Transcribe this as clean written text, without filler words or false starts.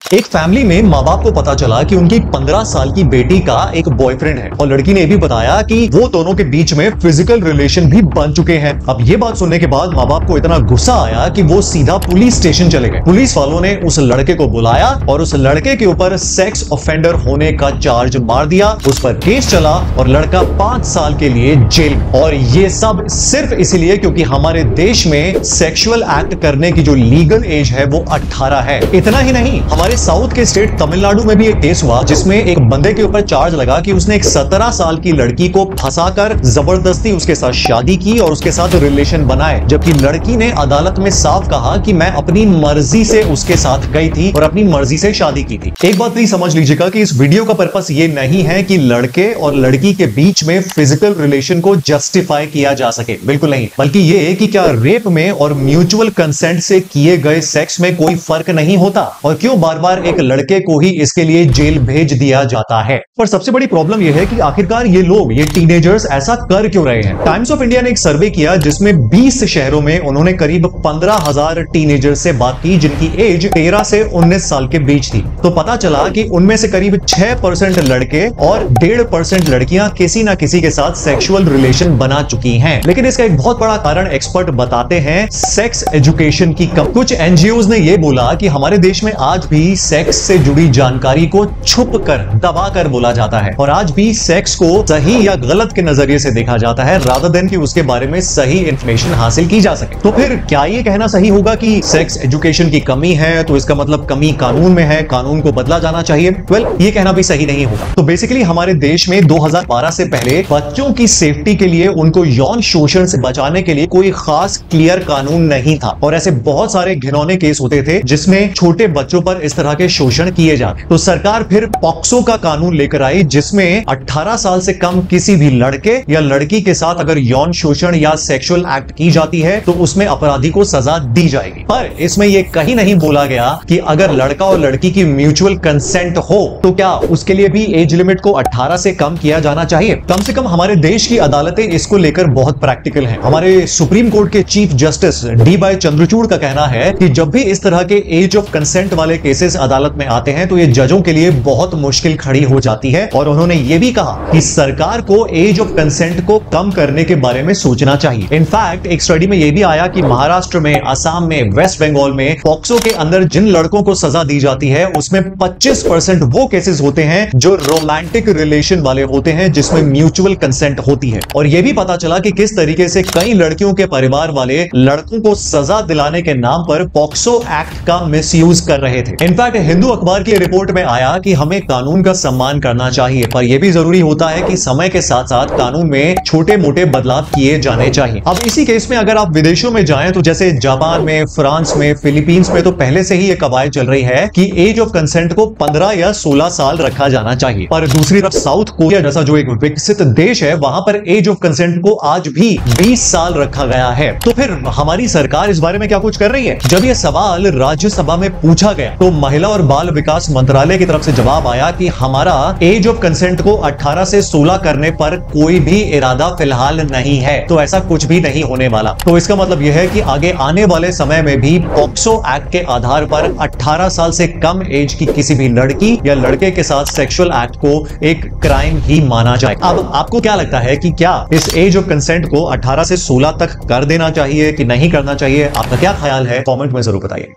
एक फैमिली में माँ बाप को पता चला कि उनकी 15 साल की बेटी का एक बॉयफ्रेंड है और लड़की ने भी बताया कि वो दोनों के बीच में फिजिकल रिलेशन भी बन चुके हैं। अब ये बात सुनने के बाद माँ बाप को इतना गुस्सा आया कि वो सीधा पुलिस स्टेशन चले गए। पुलिस वालों ने उस लड़के को बुलाया और उस लड़के के ऊपर सेक्स ऑफेंडर होने का चार्ज मार दिया। उस पर केस चला और लड़का 5 साल के लिए जेल। और ये सब सिर्फ इसलिए क्योंकि हमारे देश में सेक्सुअल एक्ट करने की जो लीगल एज है वो 18 है। इतना ही नहीं, हमारे साउथ के स्टेट तमिलनाडु में भी एक केस हुआ जिसमें एक बंदे के ऊपर चार्ज लगा कि उसने एक 17 साल की लड़की को फंसाकर जबरदस्ती उसके साथ शादी की और उसके साथ रिलेशन बनाए, जबकि लड़की ने अदालत में साफ कहा कि मैं अपनी मर्जी से उसके साथ गई थी और अपनी मर्जी से शादी की थी। एक बात प्लीज समझ लीजिएगा कि इस वीडियो का पर्पस ये नहीं है कि लड़के और लड़की के बीच में फिजिकल रिलेशन को जस्टिफाई किया जा सके, बिल्कुल नहीं, बल्कि ये कि क्या रेप में और म्यूचुअल कंसेंट से किए गए सेक्स में कोई फर्क नहीं होता और क्यों बार बार एक लड़के को ही इसके लिए जेल भेज दिया जाता है। पर सबसे बड़ी प्रॉब्लम यह है कि आखिरकार ये लोग, ये टीनेजर्स ऐसा कर क्यों रहे हैं। टाइम्स ऑफ इंडिया ने एक सर्वे किया जिसमें 20 शहरों में उन्होंने करीब 15,000 टीनेजर्स से बात की जिनकी एज 13 से 19 साल के बीच थी। तो पता चला कि उनमें से करीब 6% लड़के और 1.5% लड़कियां किसी ना किसी के साथ सेक्सुअल रिलेशन बना चुकी हैं। लेकिन इसका एक बहुत बड़ा कारण एक्सपर्ट बताते हैं सेक्स एजुकेशन की कमी। कुछ एनजीओज ने यह बोला कि हमारे देश में आज भी सेक्स से जुड़ी जानकारी को छुप कर, दबा कर बोला जाता है और आज भी सेक्स को सही या गलत के नजरिए से देखा जाता है रादर देन कि उसके बारे में सही इंफॉर्मेशन हासिल की जा सके। तो फिर क्या ये कहना सही होगा कि सेक्स एजुकेशन की कमी है तो इसका मतलब कमी कानून में है, कानून को बदला जाना चाहिए? वेल, ये कहना भी सही नहीं होगा। तो बेसिकली हमारे देश में 2012 से पहले बच्चों की सेफ्टी के लिए, उनको यौन शोषण से बचाने के लिए कोई खास क्लियर कानून नहीं था और ऐसे बहुत सारे घिनौने केस होते थे जिसमें छोटे बच्चों पर इस तरह के शोषण किए जाते। तो सरकार फिर पॉक्सो का कानून लेकर आई जिसमें 18 साल से कम किसी भी लड़के या लड़की के साथ अगर यौन शोषण या सेक्सुअल एक्ट की जाती है तो उसमें अपराधी को सजा दी जाएगी। पर इसमें यह कहीं नहीं बोला गया कि अगर लड़का और लड़की की म्यूचुअल कंसेंट हो तो क्या उसके लिए भी एज लिमिट को 18 से कम किया जाना चाहिए। कम से कम हमारे देश की अदालतें इसको लेकर बहुत प्रैक्टिकल हैं। हमारे सुप्रीम कोर्ट के चीफ जस्टिस डी चंद्रचूड़ का कहना है कि जब भी इस तरह के एज ऑफ कंसेंट वाले केसेस अदालत में आते हैं तो ये जजों के लिए बहुत मुश्किल खड़ी हो जाती है और उन्होंने ये भी कहा कि सरकार को एज ऑफ कंसेंट को कम करने के बारे में सोचना चाहिए। इनफैक्ट एक स्टडी में यह भी आया कि महाराष्ट्र में, असम में, वेस्ट बंगाल में पॉक्सो के अंदर जिन लड़कों को सजा दी जाती है उसमें 25% वो केसेस होते हैं जो रोमांटिक रिलेशन वाले होते हैं जिसमें म्यूचुअल कंसेंट होती है। और यह भी पता चला कि किस तरीके से कई लड़कियों के परिवार वाले लड़कों को सजा दिलाने के नाम पर पॉक्सो एक्ट का मिसयूज कर रहे थे। इनफैक्ट हिंदू अखबार की रिपोर्ट में आया कि हमें कानून का सम्मान करना चाहिए पर यह भी जरूरी होता है कि समय के साथ साथ कानून में छोटे मोटे बदलाव किए जाने चाहिए। अब इसी केस में अगर आप विदेशों में जाएं तो जैसे जापान में, फ्रांस में, फिलीपींस में तो पहले से ही यह कवायद चल रही है कि एज ऑफ कंसेंट को 15 या 16 साल रखा जाना चाहिए। पर दूसरी तरफ साउथ कोरिया जैसा जो एक विकसित देश है वहां पर एज ऑफ कंसेंट को आज भी 20 साल रखा गया है। तो फिर हमारी सरकार इस बारे में क्या कुछ कर रही है? जब यह सवाल राज्यसभा में पूछा गया तो महिला और बाल विकास मंत्रालय की तरफ से जवाब आया कि हमारा एज ऑफ कंसेंट को 18 से 16 करने पर कोई भी इरादा फिलहाल नहीं है, तो ऐसा कुछ भी नहीं होने वाला। तो इसका मतलब यह है कि आगे आने वाले समय में भी पॉक्सो एक्ट के आधार पर 18 साल से कम एज की किसी भी लड़की या लड़के के साथ सेक्सुअल एक्ट को एक क्राइम ही माना जाए। अब आपको क्या लगता है कि क्या इस एज ऑफ कंसेंट को 18 से 16 तक कर देना चाहिए कि नहीं करना चाहिए? आपका क्या ख्याल है? कमेंट में जरूर बताइए।